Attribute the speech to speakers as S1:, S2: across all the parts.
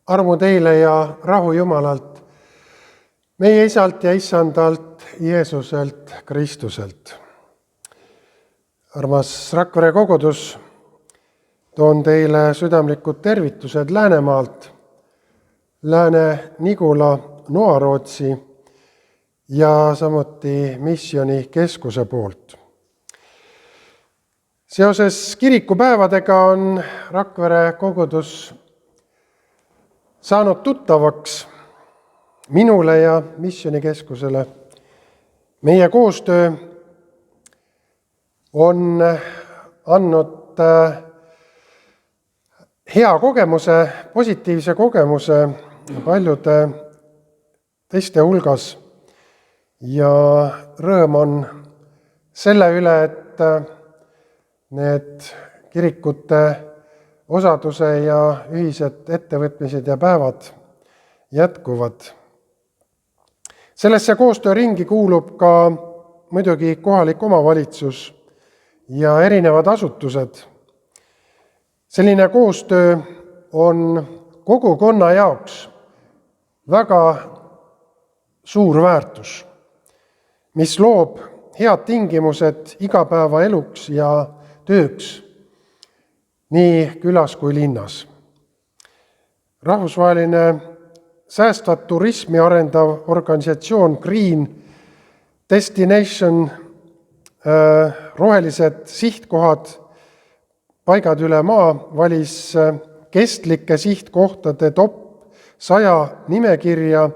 S1: Armu teile ja rahu Jumalalt, meie Isalt ja Issandalt, Jeesuselt, Kristuselt. Armas Rakvere kogudus, toon teile südamlikud tervitused Läänemaalt, Lääne-Nigula Noarootsi ja samuti missioonikeskuse poolt. Seoses kirikupäevadega on Rakvere kogudus saanud tuttavaks minule ja missioonikeskusele. Meie koostöö on andnud hea kogemuse, positiivse kogemuse paljude teiste hulgas ja rõõm on selle üle, et need kirikute osaduse ja ühised ettevõtmised ja päevad jätkuvad. Sellesse koostööringi kuulub ka muidugi kohalik omavalitsus ja erinevad asutused. Selline koostöö on kogukonna jaoks väga suur väärtus, mis loob head tingimused igapäevaeluks ja tööks nii külas kui linnas. Rahvusvaheline säästvat turismi arendav organisatsioon Green Destination rohelised sihtkohad, paigad üle maa, valis kestlike sihtkohtade top 100 nimekirja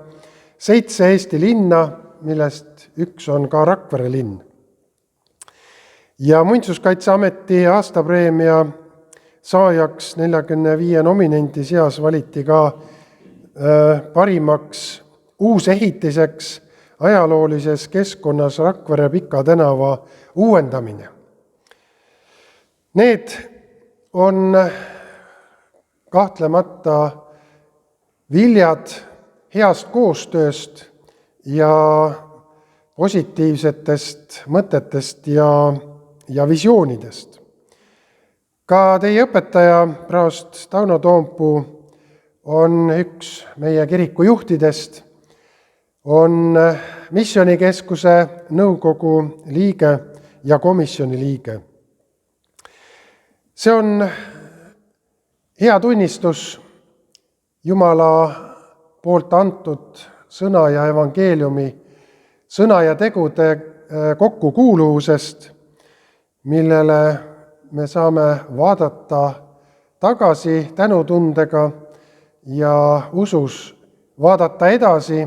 S1: 7 Eesti linna, millest üks on ka Rakvere linn. Ja Muinsuskaitseameti aastapreemia saajaks 45 nominendi seas valiti ka parimaks uusehitiseks ajaloolises keskkonnas Rakvere Pika tänava uuendamine. Need on kahtlemata viljad heast koostööst ja positiivsetest mõtetest ja visioonidest. Ka teie õpetaja, praost Tauno Toompuu, on üks meie kiriku juhtidest, on missioonikeskuse nõukogu liige ja komisjoni liige. See on hea tunnistus Jumala poolt antud sõna ja evangeeliumi, sõna ja tegude kokkukuuluvusest, millele me saame vaadata tagasi tänutundega ja usus vaadata edasi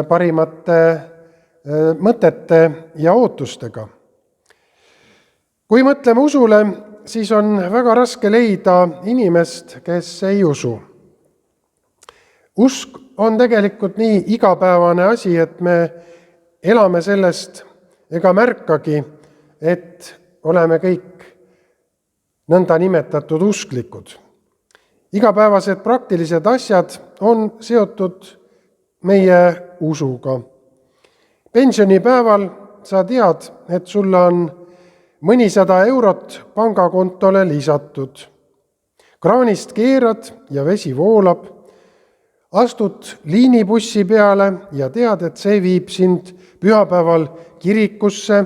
S1: parimate mõtete ja ootustega. Kui mõtleme usule, siis on väga raske leida inimest, kes ei usu. Usk on tegelikult nii igapäevane asi, et me elame sellest ega märkagi, et oleme kõik nõnda nimetatud usklikud. Igapäevased praktilised asjad on seotud meie usuga. Pensionipäeval sa tead, et sulle on mõnisada eurot pangakontole lisatud. Kraanist keerad ja vesi voolab. Astud liinibussi peale ja tead, et see viib sind pühapäeval kirikusse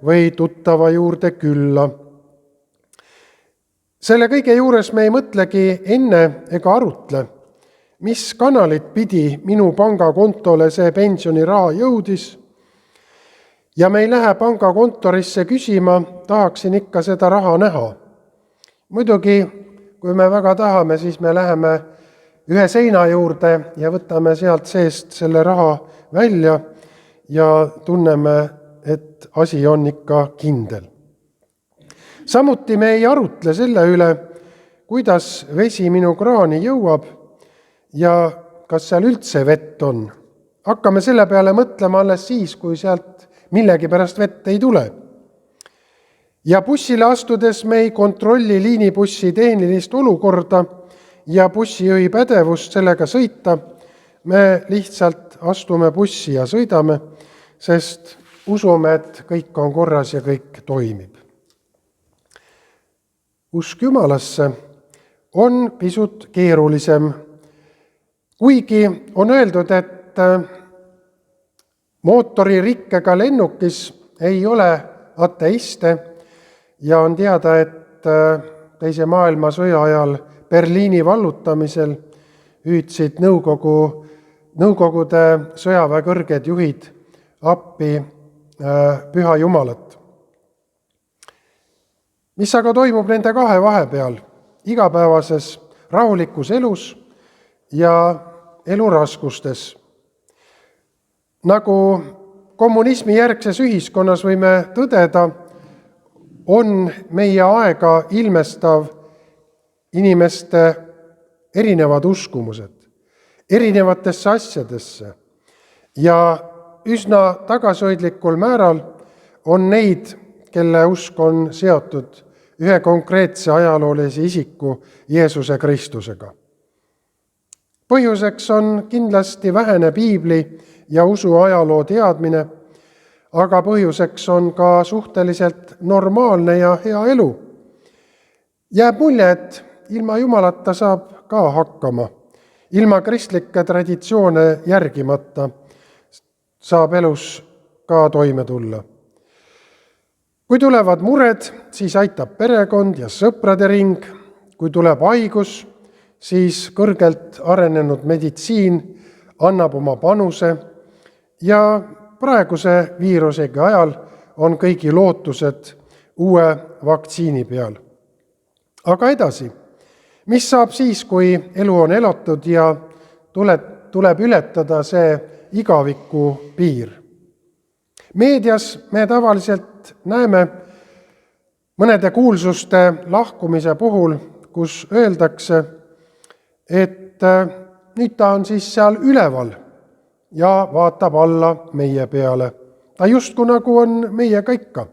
S1: või tuttava juurde külla. Selle kõige juures me ei mõtlegi enne ega arutle, mis kanalit pidi minu pangakontole see pensioniraha jõudis. Ja me ei lähe pangakontorisse küsima, tahaksin ikka seda raha näha. Muidugi, kui me väga tahame, siis me läheme ühe seina juurde ja võtame sealt seest selle raha välja ja tunneme, et asi on ikka kindel. Samuti me ei arutle selle üle, kuidas vesi minu kraani jõuab ja kas seal üldse vett on. Hakkame selle peale mõtlema alles siis, kui sealt millegi pärast vett ei tule. Ja bussile astudes me ei kontrolli liinibussi tehnilist olukorda ja bussijuhi pädevust sellega sõita. Me lihtsalt astume bussi ja sõidame, sest usume, et kõik on korras ja kõik toimib. Usk Jumalasse on pisut keerulisem Kuigi on öeldud, et mootoririkkega lennukis ei ole ateiste ja on teada, et Teise maailmasõja ajal Berliini vallutamisel hüüdsid Nõukogude sõjaväe kõrged juhid appi Püha Jumalat. Mis aga toimub nende kahe vahepeal, igapäevases rahulikus elus ja eluraskustes? Nagu kommunismi järgses ühiskonnas võime tõdeda, on meie aega ilmestav inimeste erinevad uskumused erinevatesse asjadesse ja üsna tagasihoidlikul määral on neid, kelle usk on seotud ühe konkreetse ajaloolise isiku Jeesuse Kristusega. Põhjuseks on kindlasti vähene piibli ja usu ajaloo teadmine, aga põhjuseks on ka suhteliselt normaalne ja hea elu. Jääb mulje, et ilma Jumalata saab ka hakkama. Ilma kristlikke traditsioone järgimata saab elus ka toime tulla. Kui tulevad mured, siis aitab perekond ja sõprade ring. Kui tuleb haigus, siis kõrgelt arenenud meditsiin annab oma panuse ja praeguse viirusega ajal on kõigi lootused uue vaktsiini peal. Aga edasi, mis saab siis, kui elu on elatud ja tuleb ületada see igaviku piir? Meedias me tavaliselt näeme mõnede kuulsuste lahkumise puhul, kus öeldakse, et nüüd ta on siis seal üleval ja vaatab alla meie peale. Ta justkui nagu on meiega ikka.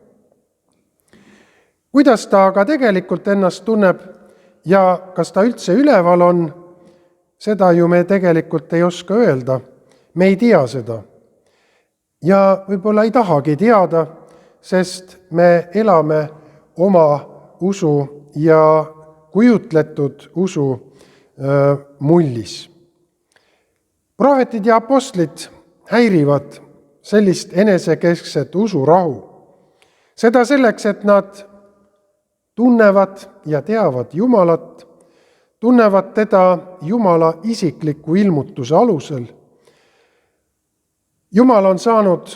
S1: Kuidas ta aga tegelikult ennast tunneb ja kas ta üldse üleval on, seda ju me tegelikult ei oska öelda. Me ei tea seda. Ja võib-olla ei tahagi teada, sest me elame oma usu ja kujutletud usu mullis. Prohvetid ja apostlid häirivad sellist enesekeskset usurahu. Seda selleks, et nad tunnevad ja teavad Jumalat, tunnevad teda Jumala isikliku ilmutuse alusel. Jumal on saanud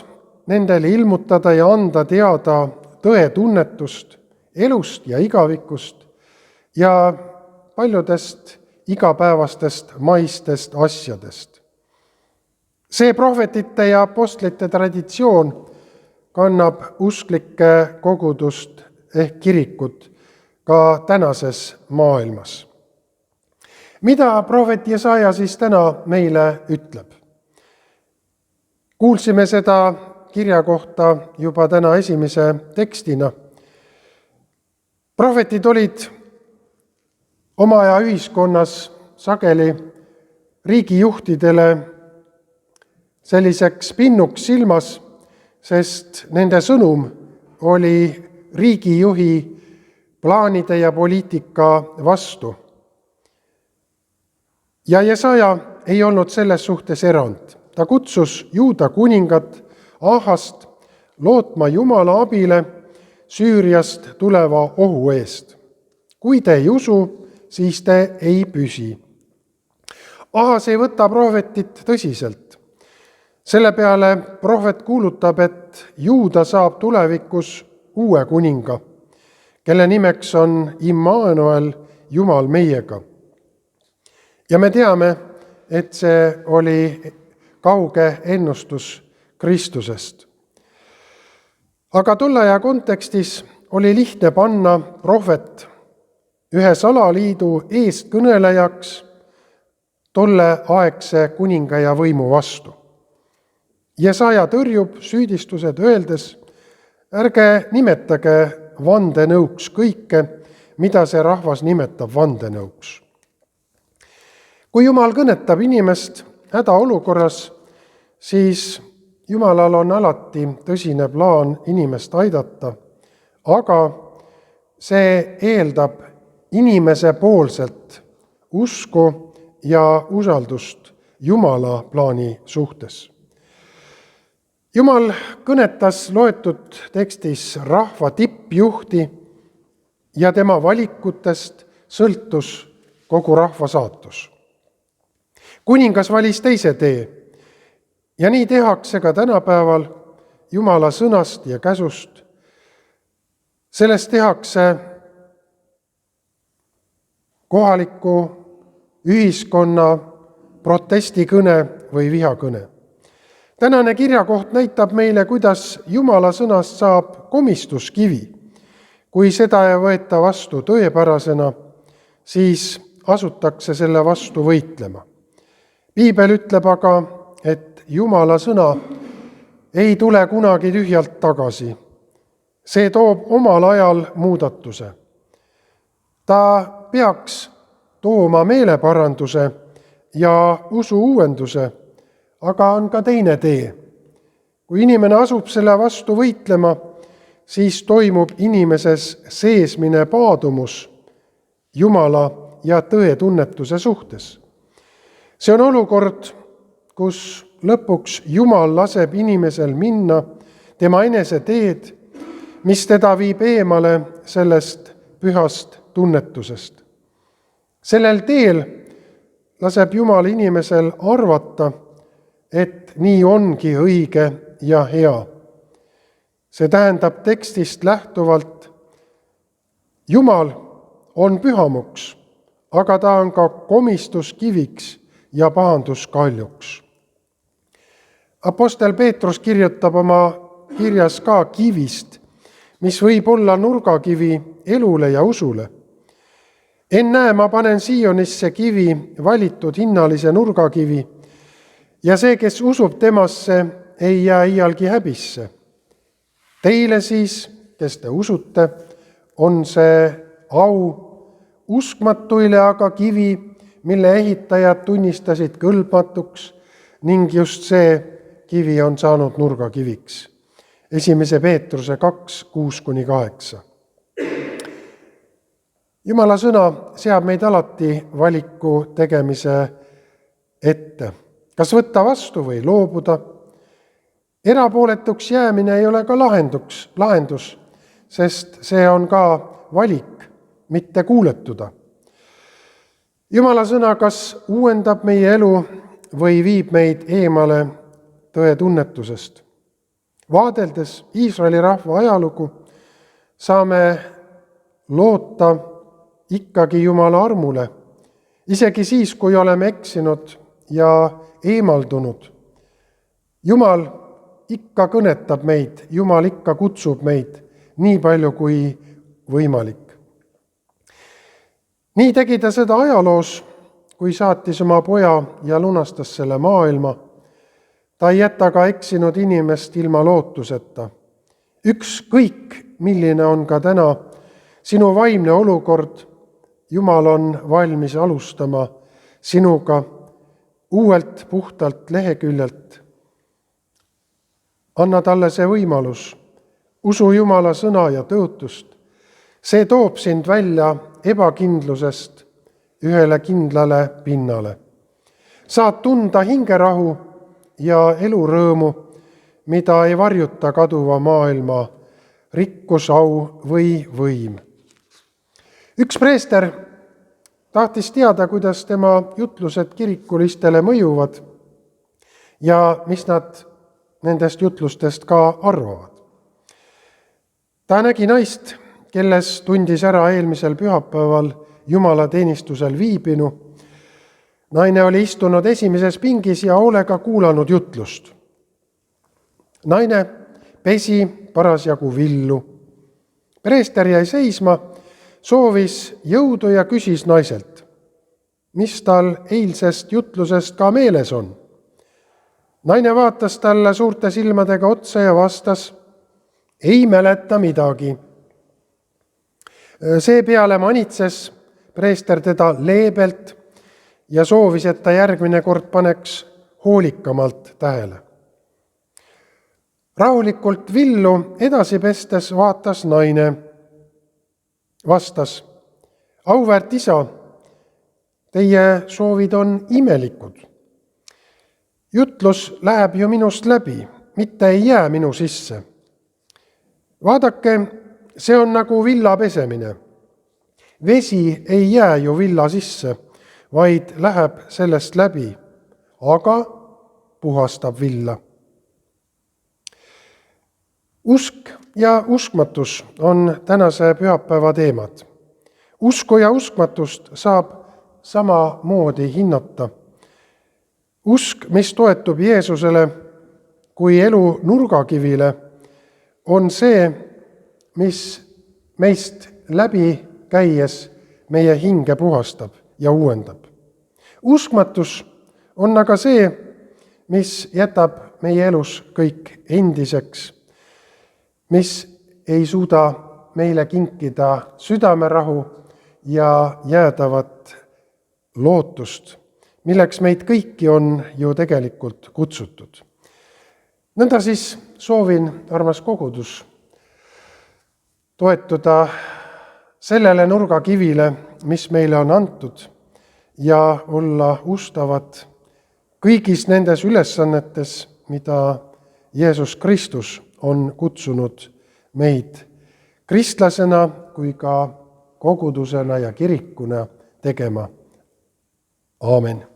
S1: nendele ilmutada ja anda teada tõe tunnetust elust ja igavikust ja paljudest igapäevastest maistest asjadest. See prohvetite ja apostlite traditsioon kannab usklike kogudust ehk kirikut ka tänases maailmas. Mida prohvet Jesaja siis täna meile ütleb? Kuulsime seda kirja kohta juba täna esimese tekstina. Prohvetid olid oma aja ühiskonnas sageli riigijuhtidele selliseks pinnuks silmas, sest nende sõnum oli riigijuhi plaanide ja poliitika vastu. Ja Jesaja ei olnud selles suhtes erand. Ta kutsus Juuda kuningat Ahast lootma Jumala abile Süüriast tuleva ohu eest. Kui te ei usu, siis te ei püsi. Ahas ei võta prohvetit tõsiselt. Selle peale prohvet kuulutab, et Juuda saab tulevikus uue kuninga, kelle nimeks on Immanuel, Jumal meiega. Ja me teame, et see oli kauge ennustus Kristusest. Aga tolle aja kontekstis oli lihtne panna prohvet ühe salaliidu eestkõnelejaks tolle aegse kuninga ja võimu vastu. Jesaja tõrjub süüdistused öeldes, ärge nimetage vandenõuks kõike, mida see rahvas nimetab vandenõuks. Kui Jumal kõnetab inimest hädaolukorras, siis Jumalal on alati tõsine plaan inimest aidata, aga see eeldab inimese poolselt usku ja usaldust Jumala plaani suhtes. Jumal kõnetas loetud tekstis rahva tippjuhti ja tema valikutest sõltus kogu rahva saatus. Kuningas valis teise tee ja nii tehakse ka tänapäeval Jumala sõnast ja käsust. Sellest tehakse kohaliku ühiskonna protestikõne või vihakõne. Tänane kirjakoht näitab meile, kuidas Jumala sõnast saab komistuskivi. Kui seda ei võeta vastu tõepärasena, siis asutakse selle vastu võitlema. Piibel ütleb aga, et Jumala sõna ei tule kunagi tühjalt tagasi. See toob omal ajal muudatuse. Ta peaks tooma meeleparanduse ja usu uuenduse, aga on ka teine tee. Kui inimene asub selle vastu võitlema, siis toimub inimeses seesmine paadumus Jumala ja tõetunnetuse suhtes. See on olukord, kus lõpuks Jumal laseb inimesel minna tema enese teed, mis teda viib eemale sellest pühast tunnetusest. Sellel teel laseb Jumal inimesel arvata, et nii ongi õige ja hea. See tähendab tekstist lähtuvalt, Jumal on pühamuks, aga ta on ka komistuskiviks ja pahanduskaljuks. Apostel Peetrus kirjutab oma kirjas ka kivist, mis võib olla nurgakivi elule ja usule. Ennäe, ma panen Siionisse kivi, valitud hinnalise nurgakivi, ja see, kes usub temasse, ei jää iialgi häbisse. Teile siis, kes te usute, on see au, uskmatuile aga kivi, mille ehitajad tunnistasid kõlbmatuks ning just see kivi on saanud nurgakiviks. 1. Peetruse 2:6-8. Jumala sõna seab meid alati valiku tegemise ette. Kas võtta vastu või loobuda? Erapooletuks jäämine ei ole ka lahendus, sest see on ka valik, mitte kuuletuda. Jumala sõna kas uuendab meie elu või viib meid eemale tõetunnetusest. Vaadeldes Iisraeli rahva ajalugu saame loota ikkagi Jumala armule, isegi siis, kui oleme eksinud ja eemaldunud. Jumal ikka kõnetab meid, Jumal ikka kutsub meid nii palju kui võimalik. Nii tegi ta seda ajaloos, kui saatis oma poja ja lunastas selle maailma. Ta ei jäta ka eksinud inimest ilma lootuseta. Ükskõik, milline on ka täna sinu vaimne olukord, Jumal on valmis alustama sinuga uuelt puhtalt leheküljelt. Anna talle see võimalus, usu Jumala sõna ja tõotust. See toob sind välja ebakindlusest ühele kindlale pinnale. Saad tunda hingerahu ja elurõõmu, mida ei varjuta kaduva maailma rikkus, au või võim. Üks preester tahtis teada, kuidas tema jutlused kirikulistele mõjuvad ja mis nad nendest jutlustest ka arvavad. Ta nägi naist, kelles tundis ära eelmisel pühapäeval jumalateenistusel viibinu. Naine oli istunud esimeses pingis ja hoolega kuulanud jutlust. Naine pesi parasjagu villu. Preester jäi seisma, soovis jõudu ja küsis naiselt, mis tal eilsest jutlusest ka meeles on. Naine vaatas talle suurte silmadega otsa ja vastas, ei mäleta midagi. Seepeale manitses preester teda leebelt ja soovis, et ta järgmine kord paneks hoolikamalt tähele. Rahulikult villu edasi pestes vaatas naine. Vastas, auväärt isa, teie soovid on imelikud. Jutlus läheb ju minust läbi, mitte ei jää minu sisse. Vaadake, see on nagu villa pesemine. Vesi ei jää ju villa sisse, vaid läheb sellest läbi, aga puhastab villa. Usk ja uskmatus on tänase pühapäeva teemad. Usku ja uskmatust saab samamoodi hinnata. Usk, mis toetub Jeesusele kui elu nurgakivile, on see, mis meist läbi käies meie hinge puhastab ja uuendab. Uskmatus on aga see, mis jätab meie elus kõik endiseks, mis ei suuda meile kinkida südamerahu ja jäädavat lootust, milleks meid kõiki on ju tegelikult kutsutud. Nõnda siis soovin, armas kogudus, toetuda sellele nurgakivile, mis meile on antud, ja olla ustavad kõigis nendes ülesannetes, mida Jeesus Kristus on kutsunud meid kristlasena kui ka kogudusena ja kirikuna tegema. Aamen.